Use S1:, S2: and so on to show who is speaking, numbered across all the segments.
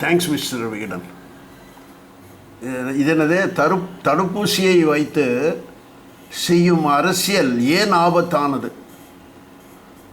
S1: Thanks mister Vikatan. இது என்னது, தடுப்பூசியை வைத்து செய்யும் அரசியல் ஏன் ஆபத்தானது?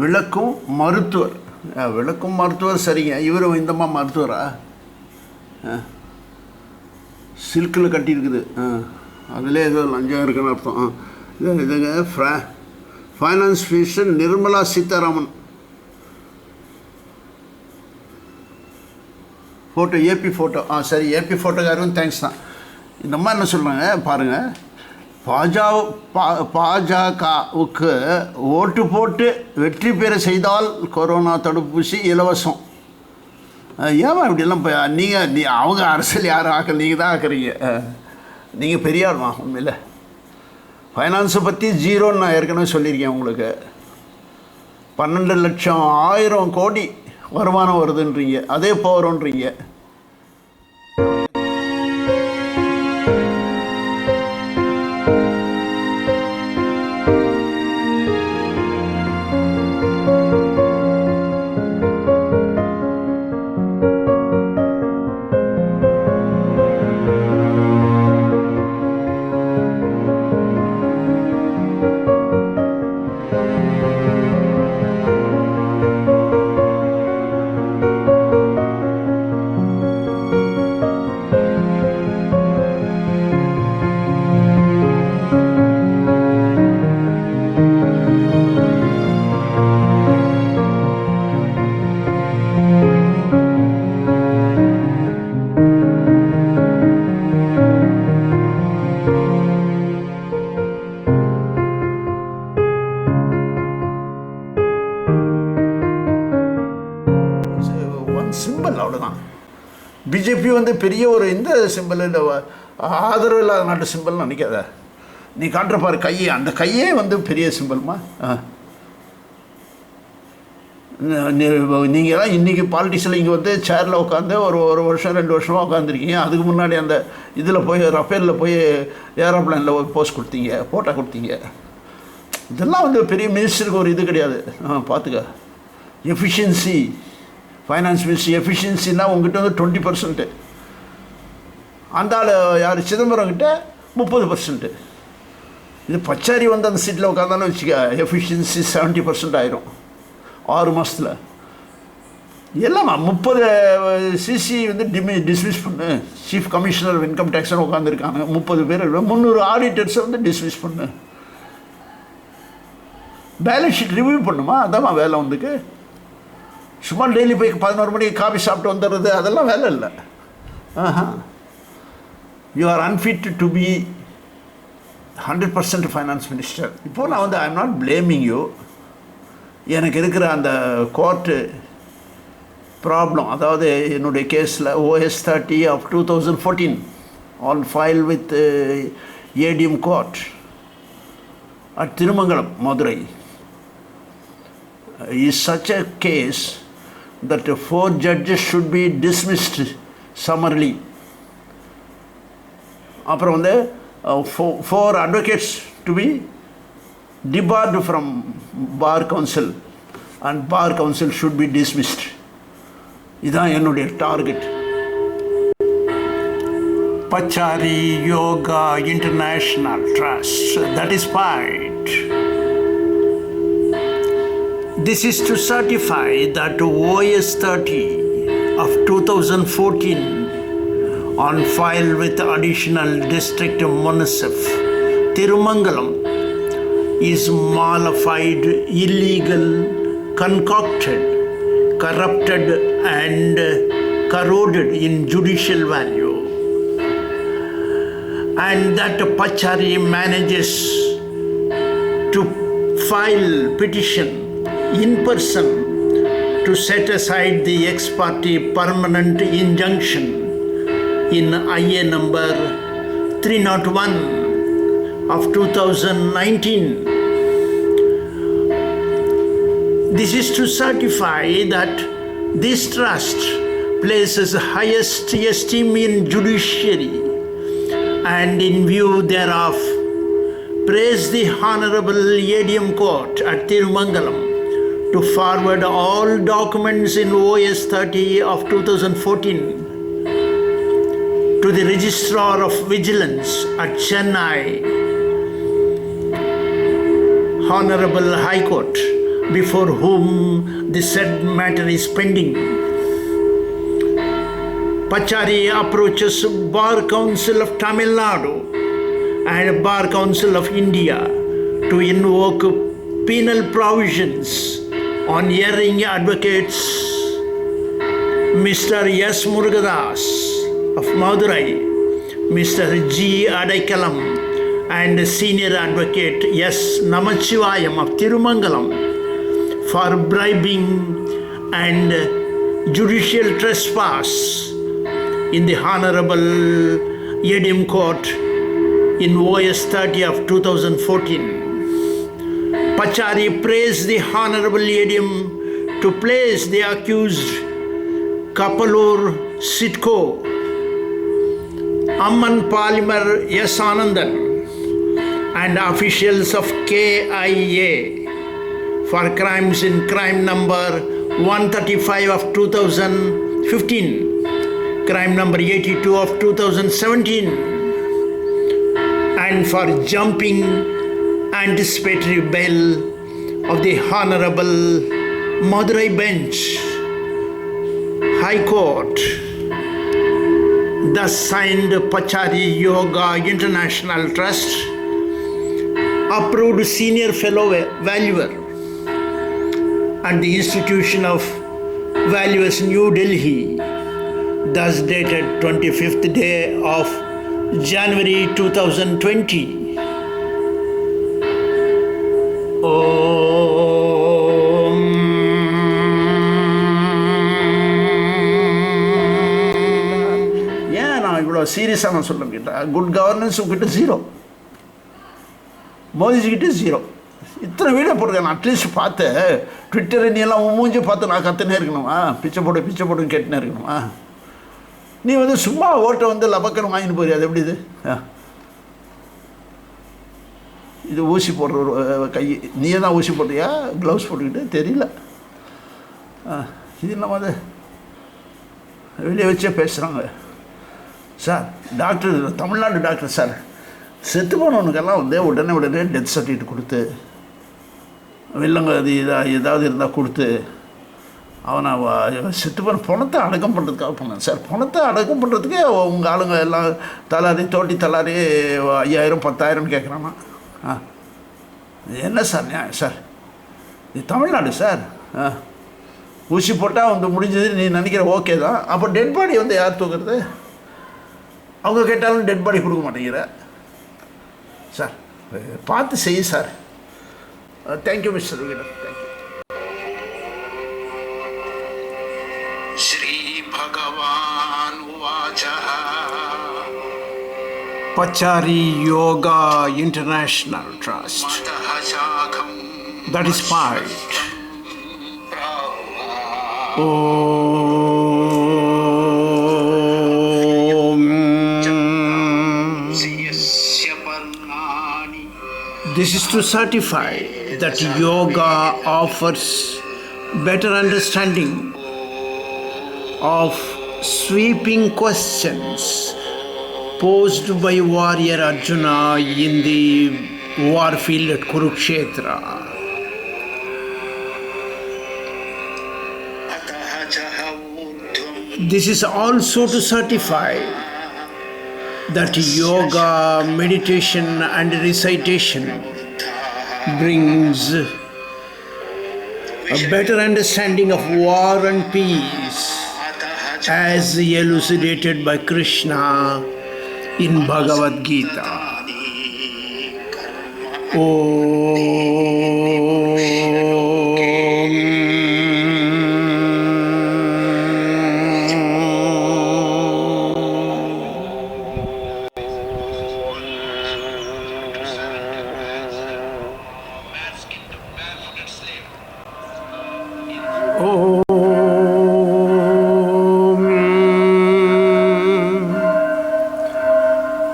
S1: விளக்கும் மருத்துவர். விளக்கும் மருத்துவர் சரிங்க. இவரும் இந்தம்மா மருத்துவரா? சில்கில் கட்டியிருக்குது. அதிலே ஏதோ லஞ்சம் இருக்குன்னு அர்த்தம். இதுங்க finance minister Nirmala Sitharaman photo, AP photo. சரி, ஏபி ஃபோட்டோக்காரரும் தேங்க்ஸ் தான். இந்த மாதிரி என்ன சொல்கிறாங்க பாருங்கள், பாஜகவுக்கு ஓட்டு போட்டு வெற்றி பெற செய்தால் கொரோனா தடுப்பூசி இலவசம். ஏமா இப்படிலாம் அவங்க அரசியல் யாரும் ஆக்கல, நீங்கள் தான் ஆக்குறீங்க. நீங்கள் பெரியார்மா உண்மையில். ஃபைனான்ஸை பற்றி ஜீரோன்னு நான் ஏற்கனவே சொல்லியிருக்கேன் உங்களுக்கு. 12,00,000 கோடி வருமானம் வருதுன்றீங்க, அதே போகிறோன்றீங்க. சிம்பிள் அவ்வளோதான். பிஜேபி பெரிய ஒரு இந்த சிம்பிள் இல்லை, ஆதரவு இல்லாத நாட்டு சிம்பிள்னு நினைக்காத. நீ காட்டுற பாரு கையை, அந்த கையே பெரிய சிம்பிள்மா. நீங்கள்லாம் இன்றைக்கி பாலிட்டிக்ஸில் இங்கே சேரில் உட்காந்து ஒரு வருஷம் 2 வருஷமாக உட்காந்துருக்கீங்க. அதுக்கு முன்னாடி அந்த இதில் போய் ரஃபேலில் போய் ஏரோப்ளைனில் போய் போஸ்ட் கொடுத்தீங்க, ஃபோட்டோ கொடுத்தீங்க. இதெல்லாம் பெரிய மினிஸ்டருக்கு ஒரு இது கிடையாது. பார்த்துக்க, எஃபிஷியன்சி, ஃபைனான்ஸ் மினிஸ்ட்ரி எஃபிஷியன்சின்னா உங்ககிட்ட 20%, அந்த ஆள் யார் சிதம்பரம் கிட்ட 30%. இது பச்சாரி அந்த சீட்டில் உட்காந்தாலும் வச்சுக்க, எஃபிஷியன்சி 70% ஆயிரும் 6 மாதத்தில். எல்லாம் 30 சிசி டிஸ்மிஸ் பண்ணு. சீஃப் கமிஷனர் ஆஃப் இன்கம் டேக்ஸ்னு உட்காந்துருக்காங்க 30 பேர், 300 ஆடிட்டர்ஸை டிஸ்மிஸ் பண்ணு. பேலன்ஸ் ஷீட் ரிவ்யூ பண்ணுமா? அதான் வேலை. சும்மா டெய்லி போய் 11 மணிக்கு காஃபி சாப்பிட்டு வந்துடுறது அதெல்லாம் வேலை இல்லை. You are unfit to be 100% finance minister. இப்போது நான் I am not blaming you. எனக்கு இருக்கிற அந்த கோர்ட்டு ப்ராப்ளம், அதாவது என்னுடைய கேஸில் OS-30 of 2014 on file with ADM court at Thirumangalam, Madurai, is such a case that 4 judges should be dismissed summarily. அப்புறம் 4 advocates to be debarred from bar council and bar council should be dismissed. இதான் என்னுடைய target. Pachari Yoga International Trust, that is right. This is to certify that OS-30 of 2014 on file with additional district municip Tirumangalam is mollified, illegal, concocted, corrupted and corroded in judicial value, and that Pachari manages to file petition in person to set aside the ex parte permanent injunction in IA number 301 of 2019. This is to certify that this trust places highest esteem in judiciary, and in view thereof praise the Honorable ADM Court at Tirumangalam to forward all documents in OS 30 of 2014 to the Registrar of Vigilance at Chennai, Honorable High Court, before whom the said matter is pending. Pachari approaches Bar Council of Tamil Nadu and Bar Council of India to invoke penal provisions on hearing advocates Mr. S. Murugadas of Madurai, Mr. G. Adaikalam, and senior advocate S. Namachivayam of Tirumangalam for bribing and judicial trespass in the Honorable Yedim Court in OS 30 of 2014. Pachari praised the Honorable Yedim to place the accused Kapalur Sitco, Amman Palimer S. Anandan, and officials of KIA for crimes in crime number 135 of 2015, crime number 82 of 2017, and for jumping anticipatory bail of the Honorable Madurai Bench, High Court. Thus signed, Pachari Yoga International Trust, approved senior fellow valuer at the Institution of Valuers, New Delhi, thus dated 25th day of January 2020. ஏன் நான் இவ்வளோ சீரியஸாக நான் சொல்ல கேட்டேன். Good governance உங்ககிட்ட zero, மோதிஜிக்கிட்ட zero. இத்தனை video போட்டிருக்கேன். நான் அட்லீஸ்ட் பார்த்து ட்விட்டர் நீ எல்லாம் மூஞ்சி பார்த்து நான் கற்றுனே இருக்கணுமா? பிச்சை போடுன்னு கேட்டுனே இருக்கணுமா? நீ வந்து சும்மா ஓட்டை வந்து லபக்கன்னு வாங்கிட்டு போறியா? அது எப்படி இது? இது ஊசி போடுற ஒரு கை, நீயே தான் ஊசி போட்டியா? க்ளவுஸ் போட்டுக்கிட்டு தெரியல. இது இல்லாமல் அது வெளியே வச்சே பேசுகிறாங்க. Sir doctor, Tamil Nadu doctor sir, செத்து போனவனுக்கெல்லாம் வந்து உடனே டெத் சர்டிஃபிகேட் கொடுத்து, வில்லங்க அது ஏதாவது இருந்தால் கொடுத்து, அவனை செத்து போன பணத்தை அடக்கம் பண்ணுறதுக்காக போனேன் சார். பணத்தை அடக்கம் பண்ணுறதுக்கே உங்கள் ஆளுங்க எல்லாம் தோட்டி தலாரி 5000 10,000 கேட்குறானா? என்ன சார் நியாயம் சார்? இது தமிழ்நாடு சார். ஊசி போட்டால் வந்து முடிஞ்சது நீ நினைக்கிற ஓகே தான். அப்போ டெட் பாடி வந்து யார் தூக்குறது? அவங்க கேட்டாலும் டெட் பாடி கொடுக்க மாட்டேங்கிற சார். பார்த்து செய்ய sir. Thank you mister Vikatan. Thank you. ஸ்ரீ பகவான் உவாச்சः Pachari Yoga International Trust, that is part. This is to certify that yoga offers better understanding of sweeping questions posed by warrior Arjuna in the war field at Kurukshetra. This is also to certify that yoga, meditation and recitation brings a better understanding of war and peace as elucidated by Krishna in Bhagavad Gita.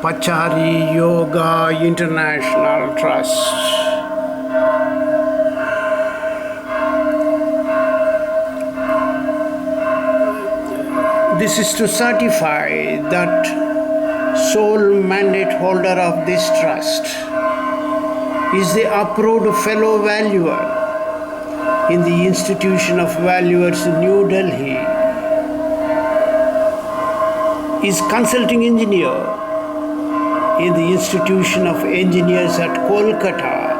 S1: Pachari Yoga International Trust.
S2: This is to certify that sole mandate holder of this trust is the approved fellow valuer in the Institution of Valuers, New Delhi, is consulting engineer in the Institution of Engineers at Kolkata,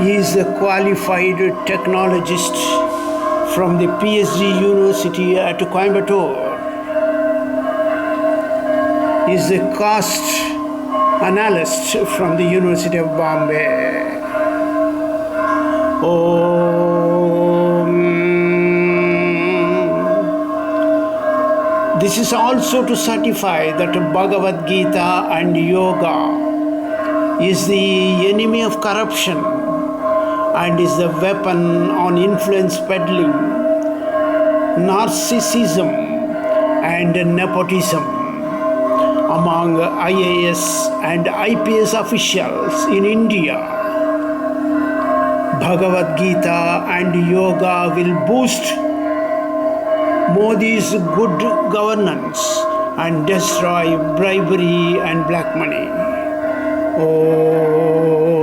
S2: is a qualified technologist from the PSG University at Coimbatore, is a cost analyst from the University of Bombay. This is also to certify that Bhagavad Gita and yoga is the enemy of corruption and is the weapon on influence peddling, narcissism and nepotism among IAS and IPS officials in India. Bhagavad Gita and yoga will boost Modi's good governance and destroy bribery and black money. Om.